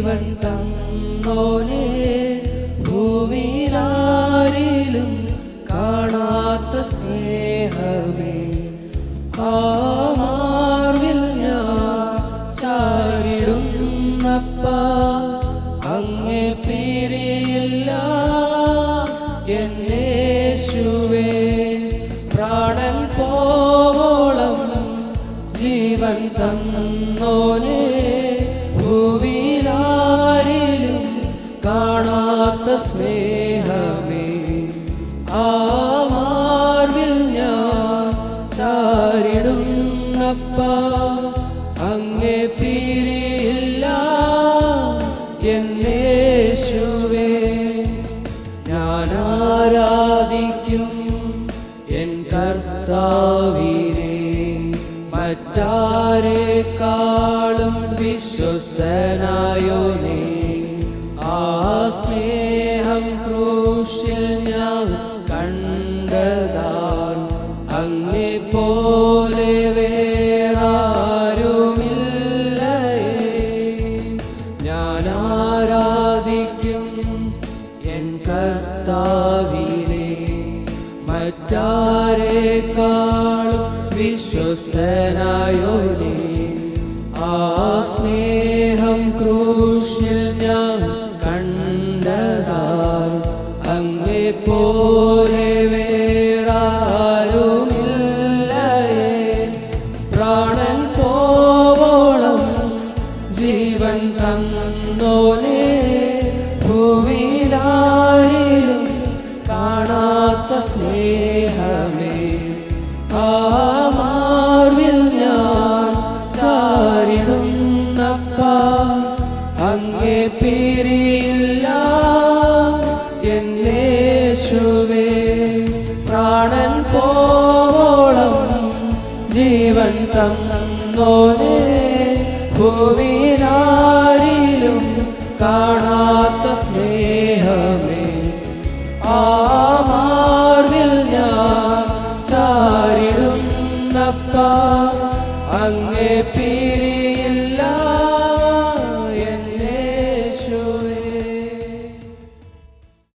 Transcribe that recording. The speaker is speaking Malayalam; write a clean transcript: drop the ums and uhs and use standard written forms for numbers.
ജീവൻ തന്നോനെ ഭൂമിയിലാരിലും കാണാത്ത സ്നേഹമേ ആ മാർവിൽ ഞാൻ ചാരിടുന്നപ്പാ അങ്ങേ പിരിയില്ല എന്നേശുവേ പ്രാണൻ പോവോളം ജീവൻ തന്നോനെ ഭൂവിലാരിലും കാണാത്ത സ്നേഹമേ ആ മാർവിൽ ഞാൻ ചാരിടുന്നപ്പാ അങ്ങേ പിരിയില്ല എന്നേശുവേ ഞാൻ ആരാധിക്കും എൻ കർത്താവിനെ മറ്റാരെക്കാളും വിശ്വസ്തനായോനേ ആ സ്നേഹം ക്രൂശിൽ ഞാൻ കണ്ടതാൽ അങ്ങേ പോലെ വേറാരുമില്ലയേ ഞാൻ ആരാധിക്കും എൻ കർത്താവിനെ മറ്റാരെക്കാളും വിശ്വസ്തനായോനേ ആ സ്നേഹം ക്രൂശിൽ ഞാൻ കണ്ടതാൽ അങ്ങേ പോലെ വേറാരുമില്ലയേ പ്രാണൻ പോവോളം ജീവൻ തന്നോനെ ഭൂവിലാരിലും കാണാത്ത സ്നേഹമേ ആ മാർവിൽ ഞാൻ ചാരിടുന്നപ്പാ അങ്ങേ പിരിയില്ല എന്നേശുവേ പ്രാണൻ പോവോളം ജീവൻ തന്നോനെ ഭൂവിലാരിലും കാണാത്ത സ്നേഹമേ ആ മാർവിൽ ഞാൻ ചാരിടുന്നപ്പാ അങ്ങേ പിരി